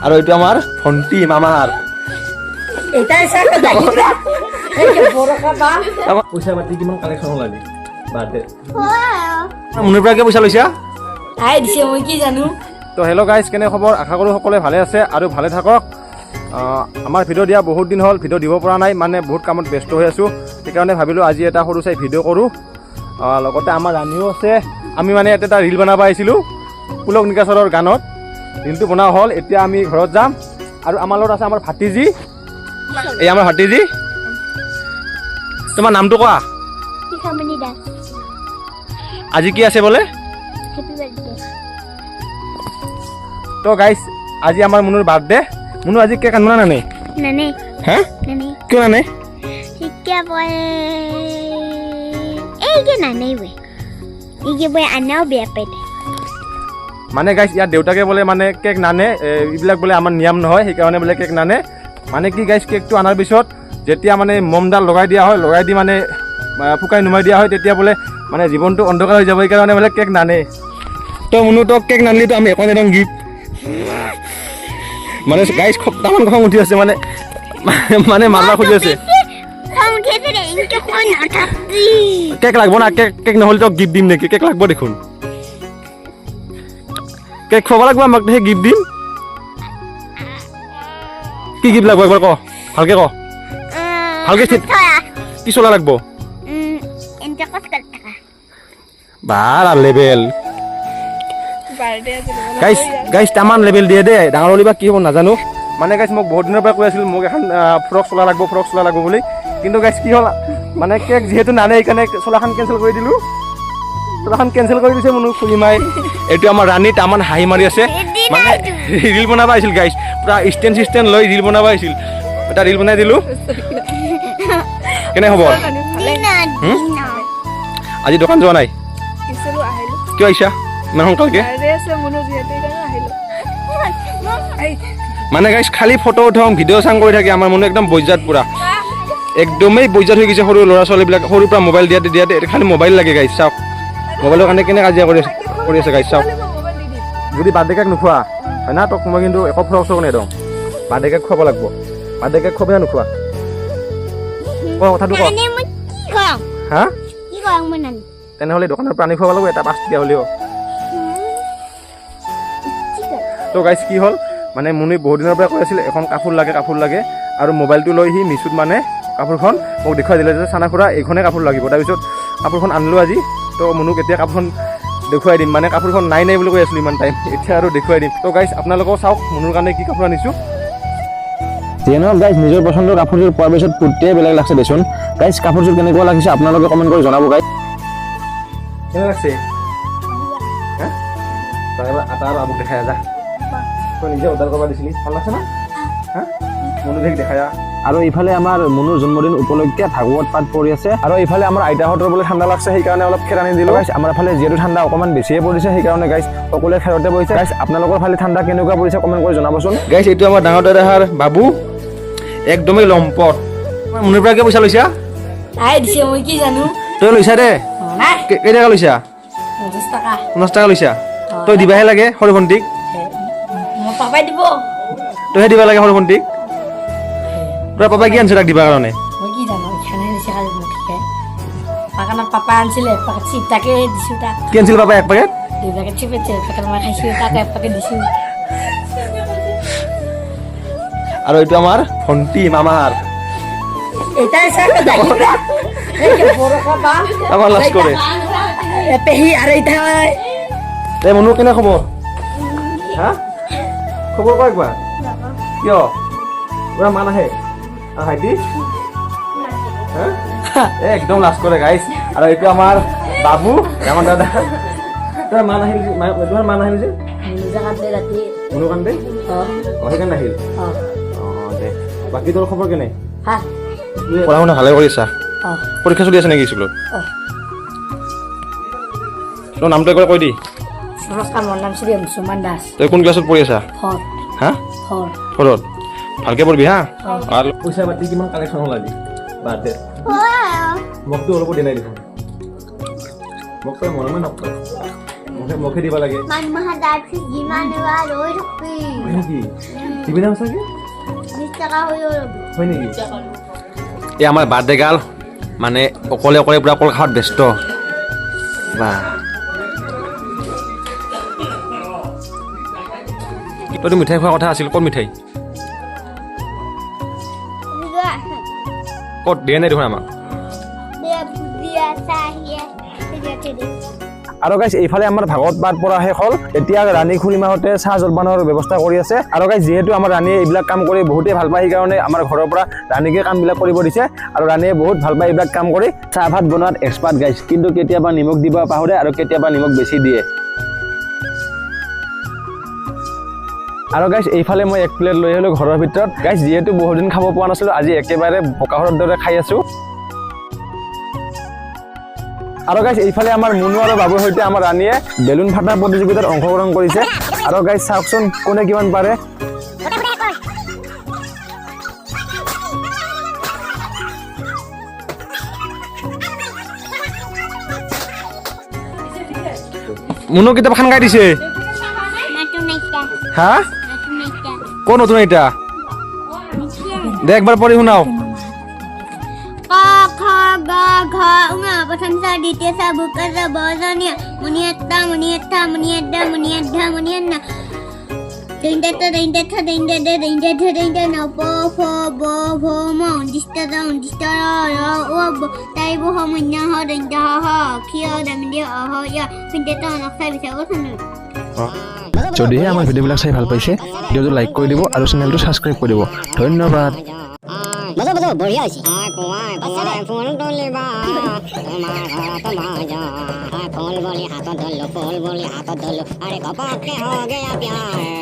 আৰু এইটো আমাৰ ভণ্টি মামাৰ পইচা পাতি কিমান কালেকশ্যন হ'ল আজি বাৰ্থডে মুনুৰ পৰা পইচা লৈছা মই কি জানো তো হেল্ল' গাইজ কেনে খবৰ আশা কৰোঁ সকলোৱে ভালে আছে আৰু ভালে থাকক আমাৰ ভিডিঅ' দিয়া বহুত দিন হ'ল ভিডিঅ' দিব পৰা নাই মানে বহুত কামত ব্যস্ত হৈ আছোঁ সেইকাৰণে ভাবিলোঁ আজি এটা সৰু চাই ভিডিঅ' কৰোঁ লগতে আমাৰ ৰাণীও আছে আমি মানে ইয়াতে এটা ৰিল বনাব আহিছিলোঁ পুলক নিকাচৰৰ গানত ৰিলটো বনোৱা হ'ল এতিয়া আমি ঘৰত যাম আৰু আমাৰ লগত আছে আমাৰ ভাতিজী এই আমাৰ ভাতিজী তোমাৰ নামটো কোৱা আজি কি আছে বোলে তো গাইজ আজি আমাৰ মুনুৰ বাৰ্থডে মুনু আজি কেক আনব না নানে নানে হা নানে কিয় নানে শিক্ষা বয় এইকে নানে বয় এইকে বয় আনাও বেয়া পাই মানে গাইজ ইয়াৰ দেউতাকে বোলে মানে কেক নানে এইবিলাক বোলে আমাৰ নিয়ম নহয় সেইকাৰণে বোলে কেক নানে মানে কি গাইজ কেকটো আনাৰ পিছত যেতিয়া মানে মমডাল লগাই দিয়া হয় লগাই দি মানে ফুকাই নুমাই দিয়া হয় তেতিয়া বোলে মানে জীৱনটো অন্ধকাৰ হৈ যাব সেইকাৰণে বোলে কেক নানে তো মুনু তোক কেক নানলিতো আমি একো নিদিওঁ গিফ্ট মানে গাইজ সপ্তাহমান খং উঠি আছে মানে মানে মাৰবা খুজি আছে কেক লাগব না কেক নহ'লে তোক গিফ্ট দিম নেকি কেক লাগব দেখোন কেক খুৱাব লাগব আমাক সেই গিফ্ট দিম কি গিফ্ট লাগব একবাৰ ক ভালকে ক ভালকে কি চলা লাগব বাৰা লেভেল গাইজ তামান লেভেল দিয়ে দে ডাঙৰ হ'লে কি হ'ব নাজানো মানে গাইজ মোক বহুত দিনৰ পৰা কৈ আছিল মোক এখন ফ্ৰক চলা লাগব বুলি কিন্তু গাইজ কি হ'ল মানে কেক যিহেতু নানে সেইকাৰণে চলাখন কেঞ্চেল কৰি দিলোঁ চলাখন কেঞ্চেল কৰি দিছে মুনুক খুলিমাই এইটো আমাৰ ৰাণী তামান হাঁহি মাৰি আছে মানে ৰিল বনাব আহিছিল গাইজ পূৰা ষ্টেণ্ড লৈ ৰিল বনাব আহিছিল এটা ৰিল বনাই দিলোঁ কেনে হ'ব আজি দোকান যোৱা নাই কিয় আহিছা ইমান সোনকালকে মানে গাইজ খালি ফটো উঠাওঁ ভিডিঅ' চাং কৰি থাকে আমাৰ মনে একদম বৈজাত পূৰা একদমেই বৈজাত হৈ গৈছে সৰু ল'ৰা ছোৱালীবিলাক সৰুৰ পৰা মোবাইল দিয়াতে খালি মোবাইল লাগে গাইজ চাওক মোবাইলৰ কাৰণে কেনে কাজিয়া কৰি আছে গাইজ চাওক যদি বাৰ্থডে কেক নোখোৱা হয় না তোক মই কিন্তু একো ফ্ৰক চক নেদওঁ বাৰ্থডে কেক খুৱাব লাগিব বাৰ্থডে কেক খুৱাব নোখোৱা কথাটো ক হা তেনেহ'লে দোকানৰ প্ৰাণী খুৱাব লাগিব এটা 5 টকীয়া হ'লেও তো গাইজ কি হ'ল মানে মুনুই বহুত দিনৰ পৰা কৈ আছিল এখন কাপোৰ লাগে আৰু মোবাইলটো লৈ সি মিছুত মানে কাপোৰখন মোক দেখুৱাই দিলে যে চানা খুৰা এইখনে কাপোৰ লাগিব তাৰপিছত কাপোৰখন আনিলোঁ আজি তো মুনুক এতিয়া কাপোৰখন দেখুৱাই দিম মানে কাপোৰখন নাই বুলি কৈ আছিলোঁ ইমান টাইম এতিয়া আৰু দেখুৱাই দিম তো গাইজ আপোনালোকেও চাওক মুনুৰ কাৰণে কি কাপোৰ আনিছোঁ যেনেহ'ল গাইজ নিজৰ পচন্দৰ কাপোৰযোৰ পোৱাৰ পিছত ফুৰ্তিয়ে বেলেগ লাগছে দেচোন গাইজ কাপোৰযোৰ কেনেকুৱা লাগিছে আপোনালোকে কমেণ্ট কৰি জনাব গাইজ কেনে লাগছে আটা আৰু আবুক দেখাই যা তই নিজে অৰ্ডাৰ কৰিব দিছিলি ভাল লাগছে না হা মুনুক দেখাই আৰু ইফালে আমাৰ মুনুৰ জন্মদিন উপলক্ষে ভাগৱত পাঠ পঢ়ি আছে আৰু ইফালে আমাৰ আইতাহঁতৰ বোলে ঠাণ্ডা লাগছে সেইকাৰণে অলপ খেৰ আনি দিলোঁ গাইজ আমাৰ ফালে যিহেতু ঠাণ্ডা অকণমান বেছিয়ে পৰিছে সেইকাৰণে গাইজ সকলোৱে খেৰতে পৰিছে গাইজ আপোনালোকৰ ফালে ঠাণ্ডা কেনেকুৱা পৰিছে কমেণ্ট কৰি জনাবচোন গাইজ এইটো আমাৰ ডাঙৰ দাদাৰ বাবু একদমেই লম্পট মুনুৰ পৰা পইচা লৈছা মই কি জানো তই লৈছা দে কেইটকা লৈছা 50 টকা লৈছা তই দিবাহে লাগে সৰু ভণ্টিক পাপাই দিব তইহে দিবা লাগে সৰু ভণ্টিক তোৰ পাপাই কি আনিছে তাক দিবৰ কাৰণে মই কি জানো এখানে দিছে খালি মোক পাকানা পাপা আনছিলে পাকা চিপ তাকে দিছো তাক কি আনিছিল পাপাই এক পেকেট 2 পেকেট চিপ আছে পাকা মই খাইছো তাক এক পেকেট দিছো আৰু এইটো আমাৰ ভণ্টি মামাৰ এটাই সাকা দাইৰা এই যে বড় খাবা আমাৰ লাজ কৰে পেহি আৰ এইটা এই মুনু কেনে খবৰ হা খবৰ কয় একবাৰ কিয় পুৰা মান আহে ভাইটি একদম লাজ কৰে গাইজ আৰু এইটো আমাৰ বাবু ডাঙৰ দাদা তোৰ মান আহিল যে মুনু কান্দে সেইকাৰণে আহিল দে বাকী তোৰ খবৰ কেনে পঢ়া শুনা ভালে কৰি আছা পৰীক্ষা চলি আছে নেকি স্কুলত তোৰ নামটো একবাৰ কৈ দি নমস্কাৰ মোৰ নাম শ্ৰী সুমন দাস তই কোন ক্লাছত পঢ়ি আছা হা 4ত ভালকে পঢ়বি হা আৰু পইচা পাতি কিমান কালেকশ্যন হ'ল আজি বাৰ্থডে মোকতো অলপ দিনাই দেখোন মোক তই মনে নকয় মুখে দিব লাগে মান মহা দাইফি যিমান ৱাৰ হৈ থাকি নেকি দিবি না সঁচাকে 20 টাকা হৈ গ'ল হয় নেকি এই আমাৰ বাৰ্থডে গাৰ্ল মানে অকলে অকলে পুৰা কল খাওয়াত ব্যস্ত বাহ তইতো মিঠাই খোৱাৰ কথা আছিল ক'ত মিঠাই ক'ত দিয়ে নাই দেখোন আমাক আৰু গাইছ এইফালে আমাৰ ভাগত পাত পৰা শেষ হ'ল এতিয়া ৰাণী খুৰীমাহঁতে চাহ জলপানৰ ব্যৱস্থা কৰি আছে আৰু গাইছ যিহেতু আমাৰ ৰাণীয়ে এইবিলাক কাম কৰি বহুতেই ভাল পায় সেইকাৰণে আমাৰ ঘৰৰ পৰা ৰাণীকে কামবিলাক কৰিব দিছে আৰু ৰাণীয়ে বহুত ভাল পায় এইবিলাক কাম কৰি চাহ ভাত বনোৱাত এক্সপাৰ্ট গাইছ কিন্তু কেতিয়াবা নিমখ দিব পাহৰে আৰু কেতিয়াবা নিমখ বেছি দিয়ে আৰু গাইছ এইফালে মই এক প্লেট লৈ আহিলোঁ ঘৰৰ ভিতৰত গাইছ যিহেতু বহুত দিন খাব পোৱা নাছিলোঁ আজি একেবাৰে বোকাহৰৰ দৰে খাই আছোঁ আৰু গাইছ এইফালে আমাৰ মুনু আৰু বাবুৰ সৈতে আমাৰ ৰাণীয়ে বেলুন ফাটা প্ৰতিযোগিতাত অংশগ্ৰহণ কৰিছে আৰু গাইছ চাওকচোন কোনে কিমান পাৰে মুনু কিতাপখন গাই দিছে হা ক'ত নতুন এটা দে একবাৰ পঢ়ি শুনাও ক খ গ ঘ ঙ প্ৰথম ছ দ্বিতীয় ছ বুক জ বজনীয় মুনিয়ত্তা মুনিয়ত্তা মুনিয়দ্দা মুনিয়দ্ধা মুনিয়ন্না দৈন্দাত্তা দৈন্দাত্তা দৈন্দাদ্দা দৈন্দাদ্ধা দৈন্দান প ফ ব ভ ম উন্দিষ্টতা উন্দিষ্টৰ ৰ ও ব তাই ব হ মুন্য হ দৈন্দ হ ক্ষিয় দামিন্দিয় অহ য় পিন্দেতা অনক্সা বিচাৰ কথা যদিহে আমাৰ ভিডিঅ'বিলাক চাই ভাল পাইছে ভিডিঅ'টো লাইক কৰি দিব আৰু চেনেলটো ছাবস্ক্ৰাইব কৰি দিব ধন্যবাদ बढ़िया फूल तोलिबा फूल बोली हाथ धोलो फूल बोली हाथ धोलो अरे कपाके हो गया प्यार